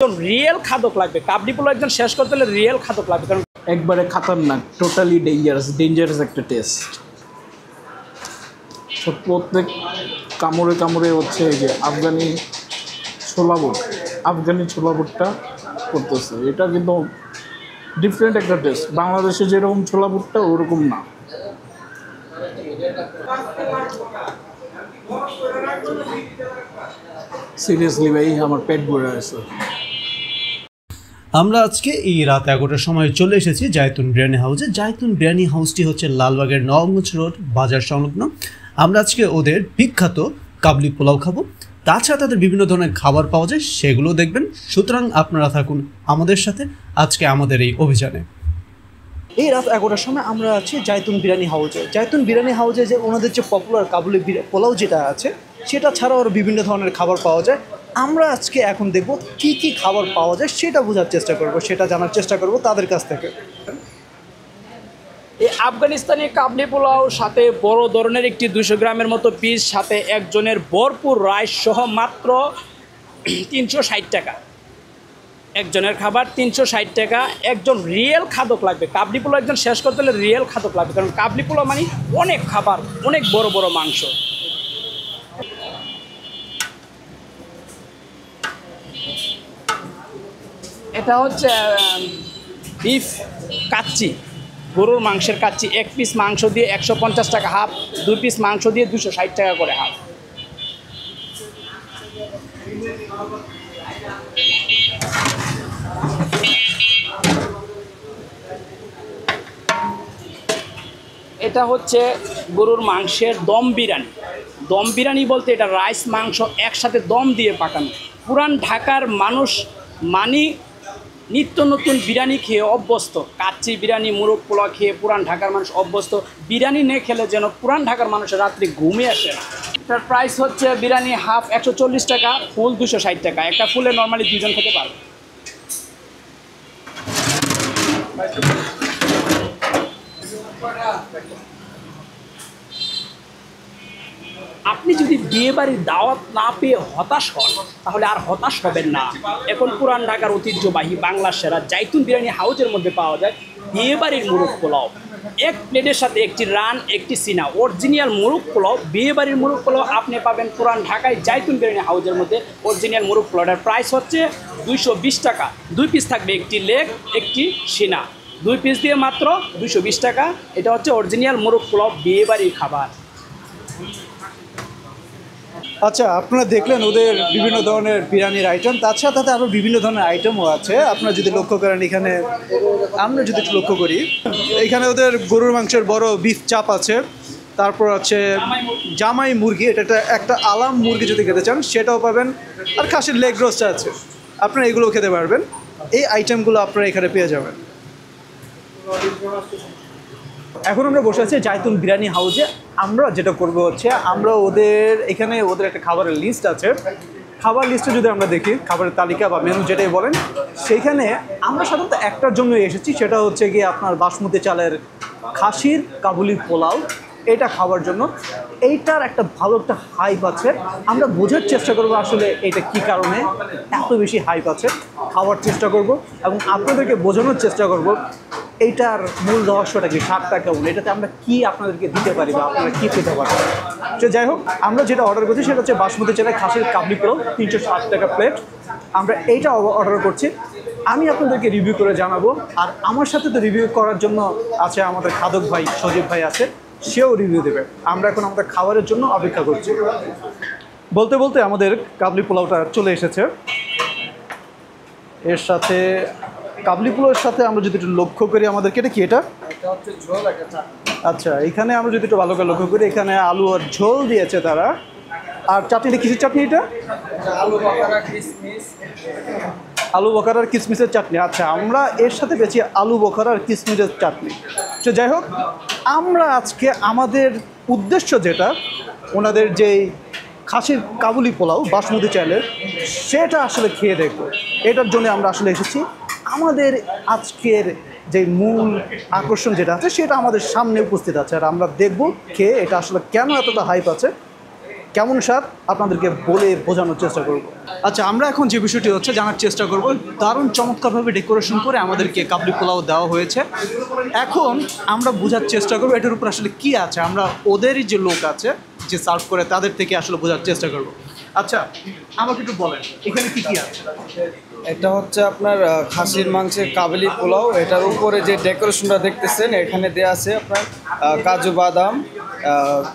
একজন রিয়েল খাদক লাগবে। কাবলি পোলাও একজন শেষ করতে হলে রিয়েল খাদক লাগবে, কারণ একবারে খাতারনাক, টোটালি ডেঞ্জারাস একটা টেস্ট। প্রত্যেক কামড়ে কামড়ে হচ্ছে এই যে আফগানি ছোলা বুটটা করতেছে। এটা কিন্তু ডিফারেন্ট একটা টেস্ট। বাংলাদেশে যেরকম ছোলা বুটটা ওরকম না। সিরিয়াসলি ভাই আমার পেট ভরে আছে। আমরা আজকে এই রাত 11টার সময় চলে এসেছি জায়তুন বিরিয়ানি হাউসে। জায়তুন বিরিয়ানি হাউসটি হচ্ছে লালবাগের নওয়াবগঞ্জ রোড বাজার সংলগ্ন। আমরা আজকে ওদের বিখ্যাত কাবলি পোলাও খাবো, তাছাড়া তাদের বিভিন্ন ধরনের খাবার পাওয়া যায়, সেগুলো দেখবেন। সুতরাং আপনারা থাকুন আমাদের সাথে আজকে আমাদের এই অভিযানে। এই রাত 11টার সময় আমরা আছি জায়তুন বিরিয়ানি হাউসে। জায়তুন বিরিয়ানি হাউসে যে ওনাদের যে পপুলার কাবুলি পোলাও যেটা আছে, সেটা ছাড়াও আরও বিভিন্ন ধরনের খাবার পাওয়া যায়। আমরা আজকে এখন দেখব কি কি খাবার পাওয়া যায় সেটা বোঝার চেষ্টা করব, সেটা জানার চেষ্টা করব তাদের কাছ থেকে। এই আফগানিস্তানি কাবলি পোলাও সাথে বড় ধরনের একটি 200 গ্রামের মতো পিস, সাথে একজনের ভরপুর রাইস সহ মাত্র 360 টাকা। একজনের খাবার 360 টাকা। একজন রিয়েল খাদক লাগবে। কাবলি পোলাও একজন শেষ করতে হলে রিয়েল খাদক লাগবে, কারণ কাবলি পোলাও মানে অনেক খাবার, অনেক বড় বড় মাংস। এটা হচ্ছে বিফ কাচ্চি, গরুর মাংসের কাচ্চি। 1 পিস মাংস দিয়ে 150 টাকা হাফ, 2 পিস মাংস দিয়ে 260 টাকা করে হাফ। এটা হচ্ছে গরুর মাংসের দম বিরিয়ানি। দম বিরিয়ানি বলতে এটা রাইস মাংস একসাথে দম দিয়ে পাকানো। পুরান ঢাকার মানুষ মানি নিত্য নতুন বিরিয়ানি খেয়ে অভ্যস্ত। কাচ্চি বিরিয়ানি, মুরগ পোলাও খেয়ে পুরান ঢাকার মানুষ অভ্যস্ত। বিরিয়ানি না খেলে যেন পুরান ঢাকার মানুষের রাত্রে ঘুমে আসে না। এটার প্রাইস হচ্ছে বিরিয়ানি হাফ 140 টাকা, ফুল 260 টাকা। একটা ফুলে নর্মালি 2 জন খেতে পারবে। আপনি যদি বিয়ে বাড়ির দাওয়াত না পেয়ে হতাশ হন, তাহলে আর হতাশ হবেন না। এখন পুরান ঢাকার ঐতিহ্যবাহী বাংলার সেরা জায়তুন বিরিয়ানি হাউসের মধ্যে পাওয়া যায় বিয়ে বাড়ির মুরগ পোলাও। এক প্লেটের সাথে একটি রান, একটি সিনা, অরিজিনাল মুরগ পোলাও। বিয়ে বাড়ির মুরগ পোলাও আপনি পাবেন পুরান ঢাকায় জায়তুন বিরিয়ানি হাউসের মধ্যে। অরিজিনাল মুরগ পোলাওটার প্রাইস হচ্ছে 220 টাকা। 2 পিস থাকবে, একটি লেগ, একটি সিনা। 2 পিস দিয়ে মাত্র 220 টাকা। এটা হচ্ছে অরিজিনাল মুরগ পোলাও, বিয়ে বাড়ির খাবার। আচ্ছা, আপনারা দেখলেন ওদের বিভিন্ন ধরনের বিরিয়ানির আইটেম, তার সাথে আরও বিভিন্ন ধরনের আইটেমও আছে। আপনারা যদি লক্ষ্য করেন, এখানে আমরা যদি একটু লক্ষ্য করি, এখানে ওদের গরুর মাংসের বড় বিফ চাপ আছে। তারপর আছে জামাই মুরগি, এটা একটা আলাম মুরগি যদি খেতে চান সেটাও পাবেন। আর খাসির লেগ রোস্ট আছে, আপনারা এগুলোও খেতে পারবেন। এই আইটেমগুলো আপনারা এখানে পেয়ে যাবেন। এখন আমরা বসে আছি জায়তুন বিরিয়ানি হাউসে। আমরা যেটা করব হচ্ছে, আমরা ওদের একটা খাবারের লিস্ট আছে। খাবার লিস্টে যদি আমরা দেখি, খাবারের তালিকা বা মেনু যেটাই বলেন, সেইখানে আমরা সাধারণত একটার জন্য এসেছি, সেটা হচ্ছে গিয়ে আপনার বাসমতি চালের খাসির কাবুলি পোলাও। এটা খাওয়ার জন্য এইটার একটা ভালো একটা হাইপ আছে। আমরা বোঝার চেষ্টা করব আসলে এটা কি কারণে এত বেশি হাইপ আছে। খাওয়ার চেষ্টা করব এবং আপনাদেরকে বোঝানোর চেষ্টা করব এইটার মূল রহস্যটা কি, স্বাদটা কেমন, এটাতে আমরা কি আপনাদেরকে দিতে পারি বা আপনারা কী পেতে পারবেন। তো যাই হোক, আমরা যেটা অর্ডার করছি সেটা হচ্ছে বাসমতি চালের খাসির কাবলি পোলাও, 360 টাকা প্লেট। আমরা এইটা অর্ডার করছি। আমি আপনাদেরকে রিভিউ করে জানাবো। আর আমার সাথে তো রিভিউ করার জন্য আছে আমাদের খাদক ভাই, সজীব ভাই আছে, সেও রিভিউ দেবে। আমরা এখন আমাদের খাবারের জন্য অপেক্ষা করছি। বলতে বলতে আমাদের কাবলি পোলাওটা চলে এসেছে। এর সাথে কাবলি পোলাওর সাথে আমরা যদি একটু লক্ষ্য করি, আমাদেরকে এটা কি, এটা হচ্ছে ঝোল একটা চাটনি। আচ্ছা, এখানে আমরা যদি একটু ভালো করে লক্ষ্য করি, এখানে আলু আর ঝোল দিয়েছে তারা। আর চাটনিটা কিসের চাটনি? এটা আলু বখরা, কিশমিশ, আলু বখরা আর কিশমিশের চাটনি। আচ্ছা, আমরা এর সাথে পেয়েছি আলু বখরা আর কিশমিশের চাটনি। তো যাই হোক, আমরা আজকে আমাদের উদ্দেশ্য যেটা, ওনাদের যেই খাসির কাবুলি পোলাও বাসমতি চালের, সেটা আসলে খেয়ে দেখব। এটার জন্য আমরা আসলে এসেছি। আমাদের আজকের যে মূল আকর্ষণ যেটা আছে সেটা আমাদের সামনে উপস্থিত আছে, আর আমরা দেখব খেয়ে এটা আসলে কেন এতটা হাইপ আছে কেমন স্বাদ আপনাদেরকে বলে বোঝানোর চেষ্টা করব। আচ্ছা, আমরা এখন যে বিষয়টি হচ্ছে জানার চেষ্টা করব, দারুণ চমৎকারভাবে ডেকোরেশন করে আমাদেরকে কাবলি পোলাও দেওয়া হয়েছে। এখন আমরা বোঝার চেষ্টা করবো এটার উপর আসলে কি আছে। আমরা ওদেরই যে লোক আছে যে সার্ভ করে তাদের থেকে আসলে বোঝার চেষ্টা করব। আচ্ছা, আমাকে একটু বলেন এখানে কি কি আছে? এটা হচ্ছে আপনার খাসির মাংসের কাবলি পোলাও। এটার উপরে যে ডেকোরেশনটা দেখতেছেন এখানে দেওয়া আছে আপনার কাজু বাদাম,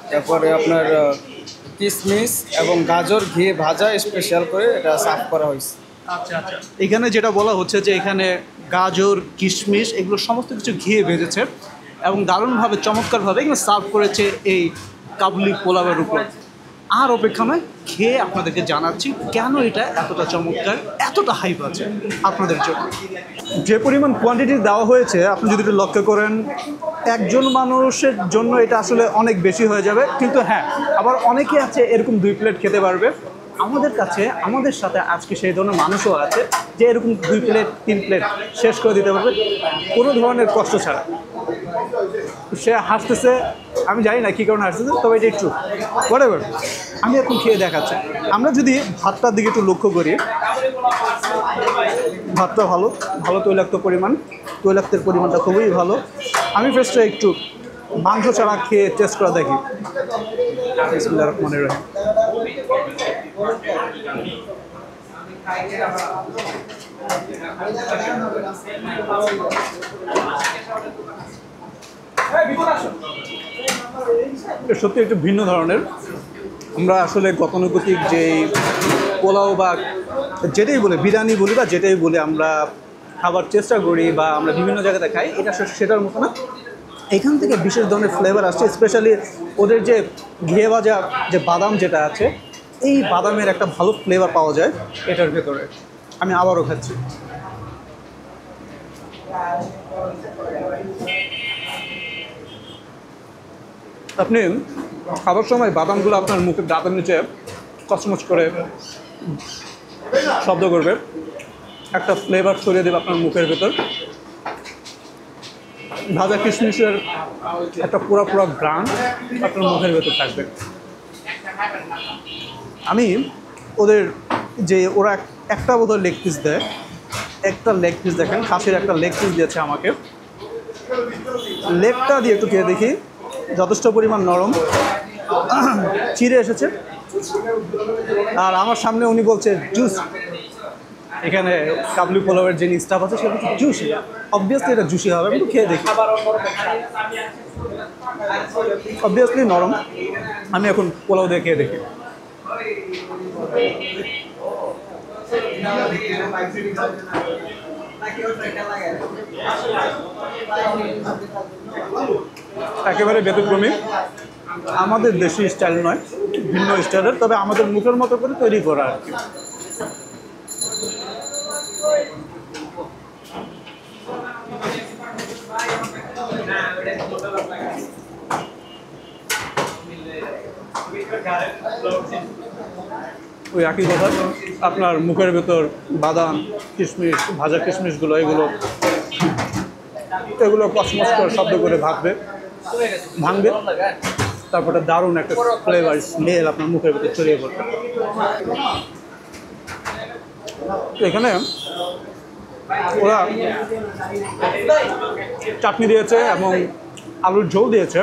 তারপরে আপনার কিশমিশ এবং গাজর ঘি ভাজা স্পেশাল করে এটা সার্ভ করা হয়েছে। আচ্ছা আচ্ছা, এখানে যেটা বলা হচ্ছে যে এখানে গাজর কিশমিশ এগুলো সমস্ত কিছু ঘিয়ে ভেজেছে এবং দারুণভাবে চমৎকারভাবে এখানে সার্ভ করেছে এই কাবলি পোলাওয়ের উপর। আর অপেক্ষা নয়, খেয়ে আপনাদেরকে জানাচ্ছি কেন এটা এতটা চমৎকার, এতটা হাইপ আছে আপনাদের জন্য। যে পরিমাণ কোয়ান্টিটি দেওয়া হয়েছে আপনি যদি একটু লক্ষ্য করেন, একজন মানুষের জন্য এটা আসলে অনেক বেশি হয়ে যাবে। কিন্তু হ্যাঁ, আবার অনেকে আছে এরকম 2 প্লেট খেতে পারবে। আমাদের কাছে, আমাদের সাথে আজকে সেই ধরনের মানুষও আছে যে এরকম 2 প্লেট 3 প্লেট শেষ করে দিতে পারবে কোনো ধরনের কষ্ট ছাড়া। সে হাসতেছে, আমি জানি না কী কারণে হাসতেছে, তবে এটা একটু হোয়াটএভার। আমি এখন খেয়ে দেখাচ্ছি। আমরা যদি ভাতটার দিকে একটু লক্ষ্য করি, ভাতটা ভালো ভালো তৈলাক্ত পরিমাণ, তৈলাক্তের পরিমাণটা খুবই ভালো। আমি ফার্স্টে একটু মাংস ছাড়া খেয়ে টেস্ট করে দেখি। বিসমিল্লাহির রহমানির রহিম। সত্যি একটু ভিন্ন ধরনের। আমরা আসলে গতানুগতিক যে পোলাও বা যেটাই বলে, বিরিয়ানি বলি বা যেটাই বলে আমরা খাবার চেষ্টা করি বা আমরা বিভিন্ন জায়গাতে খাই, এটা সেটার মতো না। এখান থেকে বিশেষ ধরনের ফ্লেভার আসছে, স্পেশালি ওদের যে ঘিয়ে ভাজা যে বাদাম যেটা আছে, এই বাদামের একটা ভালো ফ্লেভার পাওয়া যায় এটার ভেতরে। আমি আবারও খাচ্ছি। আপনি খাবার সময় বাদামগুলো আপনার মুখের দাঁতের নিচে কচমচ করে শব্দ করবে, একটা ফ্লেভার ছড়িয়ে দেবে আপনার মুখের ভেতর। ভাজা কিশমিশের একটা পুরা গ্রান আপনার মুখের ভেতর থাকবে। আমি ওদের যে ওরা একটা বোধহয় লেগ পিস দেয়, একটা লেগ পিস দেখেন, খাসির একটা লেগ পিস দিয়েছে আমাকে। লেগটা দিয়ে একটু খেয়ে দেখি, যথেষ্ট পরিমাণ নরম, চিড়ে এসেছে। আর আমার সামনে উনি বলছে জুস। এখানে কাবলি পোলাওয়ের যে স্টাফ আছে সেটা হচ্ছে জুসি। অবভিয়াসলি এটা জুসি হবে, একটু খেয়ে দেখি। অবভিয়াসলি নরম। আমি এখন পোলাও দিয়ে খেয়ে দেখি। একেবারে ব্যতিক্রমী, আমাদের দেশি স্টাইল নয়, ভিন্ন স্টাইলের, তবে আমাদের মুখের মতো করে তৈরি করা আর কি। ওই একই কথা, আপনার মুখের ভেতর বাদাম কিশমিশ, ভাজা কিশমিশগুলো এগুলো কসমস করে শব্দ করে ভাঙবে, তারপরে দারুণ একটা ফ্লেভার স্মেল আপনার মুখের ভেতর ছড়িয়ে পড়বে। তো এখানে ওরা চাটনি দিয়েছে এবং আলুর ঝোল দিয়েছে।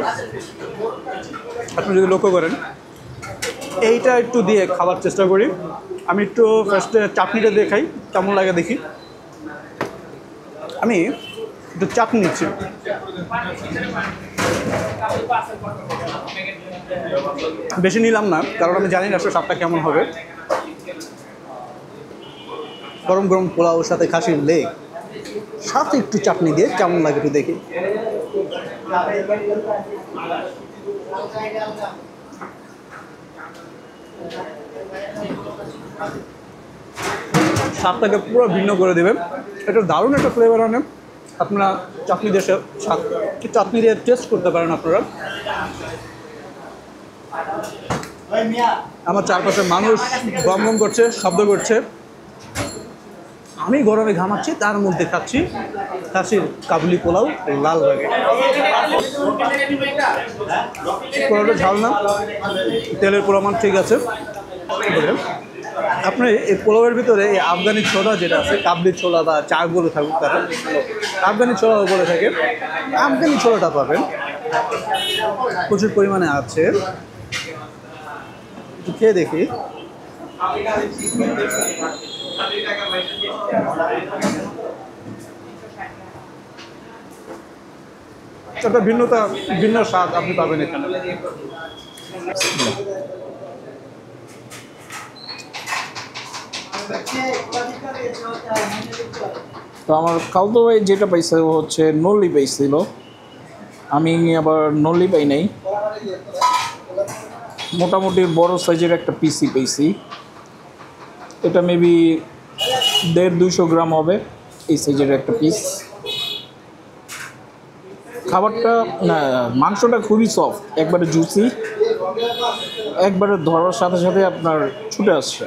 আপনি যদি লক্ষ্য করেন, এইটা একটু দিয়ে খাবার চেষ্টা করি। আমি একটু ফার্স্টে চাটনিটা দিয়ে খাই, কেমন লাগে দেখি। আমি একটু চাটনি নিচ্ছি। বেশি নিলাম না, কারণ আমি জানি না আসলে স্বাদটা কেমন হবে। গরম গরম পোলাওর সাথে খাসির লেগ, সাথে একটু চাটনি দিয়ে কেমন লাগে একটু দেখি। স্বাদটাকে পুরো ভিন্ন করে দেবে। এটা দারুণ একটা ফ্লেভার আনে। আপনারা চাটনি দিয়ে চাটনি দিয়ে টেস্ট করতে পারেন আপনারা। আমার চারপাশে মানুষ গম গম করছে, শব্দ করছে। আমি গরমে ঘামাচ্ছি, তার মধ্যে খাচ্ছি খাসির কাবুলি পোলাও লালবাগে। পোলাওটা ঝাল না, তেলের পরিমাণ ঠিক আছে। আপনি এই পোলাওয়ের ভিতরে এই আফগানি ছোলা যেটা আছে, কাবলি ছোলা বা চা বলে থাকুক তারা, আফগানি ছোলাও বলে থাকে, আফগানি ছোলাটা পাবেন প্রচুর পরিমাণে আছে। একটু খেয়ে দেখি। একটা ভিন্ন স্বাদ আপনি পাবেন এখানে। তো আমার খালতো ভাই যেটা পাইছে ও হচ্ছে নল্লি পাইছিল, আমি আবার নল্লি পাই নাই, মোটামুটি বড় সাইজের একটা পিসি পেয়েছি। এটা মেবি 150-200 গ্রাম হবে এই সাইজের একটা পিস। খাবারটা মাংসটা খুবই সফট, একবারে জুসি, একবারে ধরার সাথে সাথে আপনার ছুটে আসছে।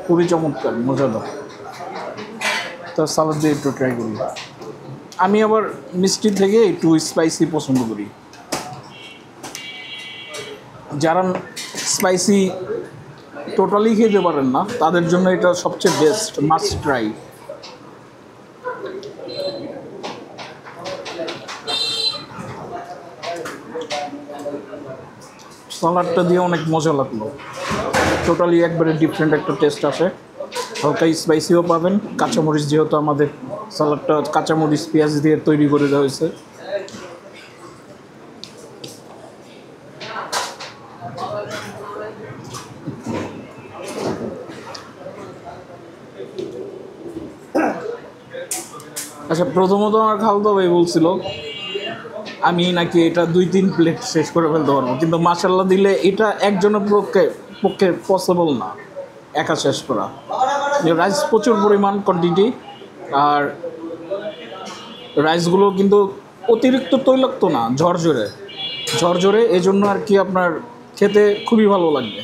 খুবই চমৎকার, মজাদার। তার সালাদ দিয়ে একটু ট্রাই করি। আমি আবার মিষ্টি থেকে একটু স্পাইসি পছন্দ করি। যারা স্পাইসি টোটালি খেতে পারেন না তাদের জন্য এটা সবচেয়ে বেস্ট, মাস্ট ট্রাই। সালাডটা দিয়ে অনেক মজা লাগলো, টোটালি একবারে ডিফারেন্ট একটা টেস্ট আসে। হালকা স্পাইসিও পাবেন, কাঁচামরিচ যেহেতু আমাদের সালাডটা কাঁচামরিচ পেঁয়াজ দিয়ে তৈরি করে দেওয়া হয়েছে। আচ্ছা, প্রথমত আমার খালতো ভাই বলছিল আমি নাকি এটা 2-3 প্লেট শেষ করে ফেলতে পারবো, কিন্তু মাশাল্লাহ দিলে এটা একজনের পক্ষে পসিবল না একা শেষ করা। রাইস প্রচুর পরিমাণ কোয়ান্টিটি, আর রাইসগুলো কিন্তু অতিরিক্ত তৈলাক্ত না, ঝরঝরে, এজন্য আর কি আপনার খেতে খুবই ভালো লাগবে।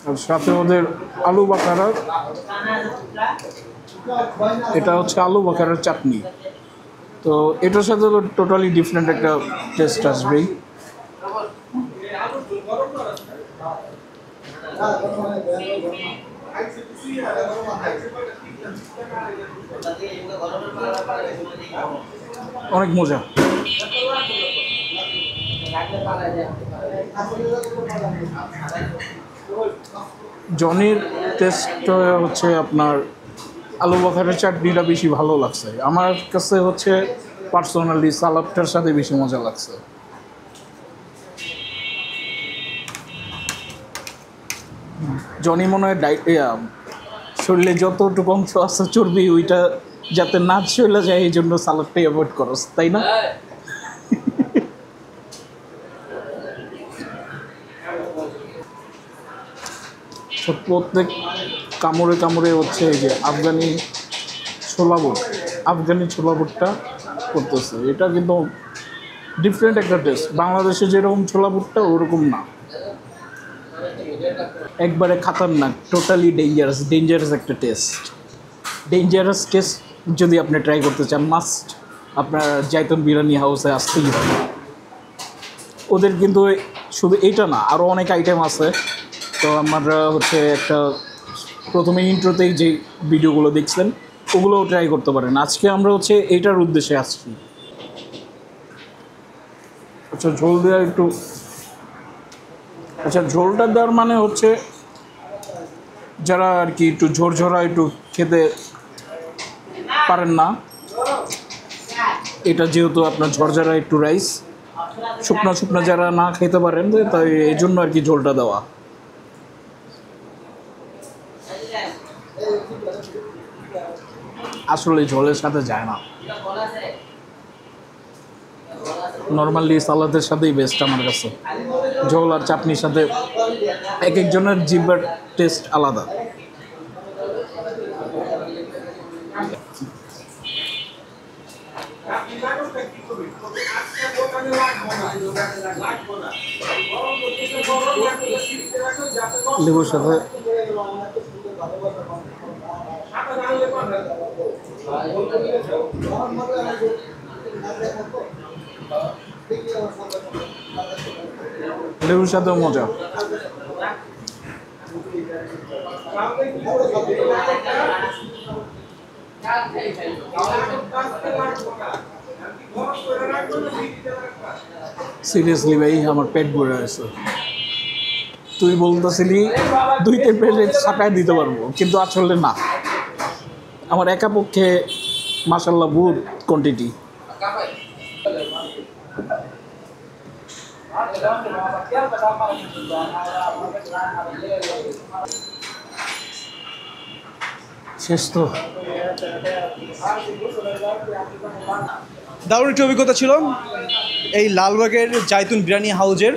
আর সাথে ওদের আলু বাখারা, এটা হচ্ছে আলু বাখারার চাটনি। তো এটার সাথে তো টোটালি ডিফারেন্ট একটা টেস্ট আসবেই। অনেক মজা। জনির টেস্ট হচ্ছে আপনার আলু বাখারের চাটনিটা বেশি ভালো লাগছে আমার কাছে, হচ্ছে পার্সোনালি সালাদটার সাথে বেশি মজা লাগছে। জনি মনে হয় শরীরে যতটুকু অংশ আছে চর্বি, ওইটা যাতে না চলে যায় এই জন্য সালাদটাই অ্যাভয়েড করস, তাই না? প্রত্যেক কামড়ে হচ্ছে এই যে আফগানি ছোলা বুটটা করতেছে। এটা কিন্তু ডিফারেন্ট একটা টেস্ট, বাংলাদেশে যেরকম ছোলা বুটটা ওরকম না, একবারে খাতারনাক, টোটালি ডেঞ্জারাস একটা টেস্ট। ডেঞ্জারাস টেস্ট যদি আপনি ট্রাই করতে চান, মাস্ট আপনার জায়তুন বিরিয়ানি হাউসে আসতেই হবে। ওদের কিন্তু শুধু এইটা না, আরও অনেক আইটেম আছে। তো আমরা হচ্ছে একটা প্রথমে ইন্ট্রোতেই যে ভিডিওগুলো দেখছেন ওগুলোও ট্রাই করতে পারেন। আজকে আমরা হচ্ছে এইটার উদ্দেশ্যে আসছি। আচ্ছা, ঝোলটা দেওয়ার মানে হচ্ছে যারা আর কি একটু ঝরঝরা একটু খেতে পারেন না, এটা যেহেতু আপনার ঝরঝরা একটু রাইস, শুকনো যারা না খেতে পারেন, তাই এই জন্য আর কি ঝোলটা দেওয়া। আসলে ঝোলের সাথে যায় না। নর্মালি সালাদের সাথেই বেস্ট আমার কাছে। ঝোল আর চাটনির সাথে এক একজনের জিহ্বার টেস্ট আলাদা। লেবুর সাথে লেবুর সাথেও মজা। সিরিয়াসলি ভাই আমার পেট ভরে আছে। তুই বলতেছিলি 2-3 প্লেট ছাটায় দিতে পারবো, কিন্তু আসলে না, আমার একা পক্ষে মাশাআল্লাহ বহুত কোয়ান্টিটি। শেষ তো। দারুণ একটি অভিজ্ঞতা ছিল এই লালবাগের জায়তুন বিরিয়ানি হাউজের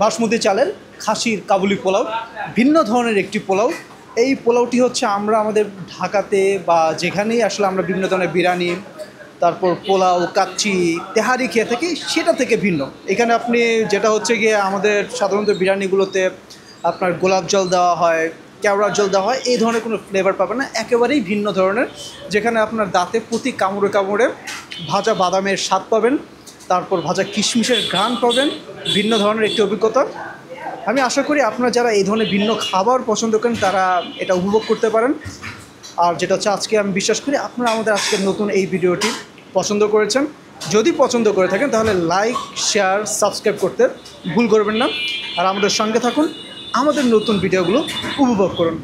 বাসমতি চালের খাসির কাবুলি পোলাও। ভিন্ন ধরনের একটি পোলাও। এই পোলাওটি হচ্ছে আমরা আমাদের ঢাকাতে বা যেখানেই আসলে আমরা বিভিন্ন ধরনের বিরিয়ানি, তারপর পোলাও, কাচ্চি, তেহারি খেয়ে থাকি, সেটা থেকে ভিন্ন। এখানে আপনি যেটা হচ্ছে গিয়ে আমাদের সাধারণত বিরিয়ানিগুলোতে আপনার গোলাপ জল দেওয়া হয়, কেওড়ার জল দেওয়া হয়, এই ধরনের কোনো ফ্লেভার পাবেন না। একেবারেই ভিন্ন ধরনের, যেখানে আপনার দাঁতে প্রতি কামড়ে কামড়ে ভাজা বাদামের স্বাদ পাবেন, তারপর ভাজা কিশমিশের ঘ্রাণ পাবেন। ভিন্ন ধরনের একটি অভিজ্ঞতা। আমি আশা করি আপনারা যারা এই ধরনের ভিন্ন খাবার পছন্দ করেন তারা এটা উপভোগ করতে পারেন। আর যেটা হচ্ছে আজকে আমি বিশ্বাস করি আপনারা আমাদের আজকের নতুন এই ভিডিওটি পছন্দ করেছেন। যদি পছন্দ করে থাকেন তাহলে লাইক, শেয়ার, সাবস্ক্রাইব করতে ভুল করবেন না। আর আমাদের সঙ্গে থাকুন, আমাদের নতুন ভিডিওগুলো উপভোগ করুন।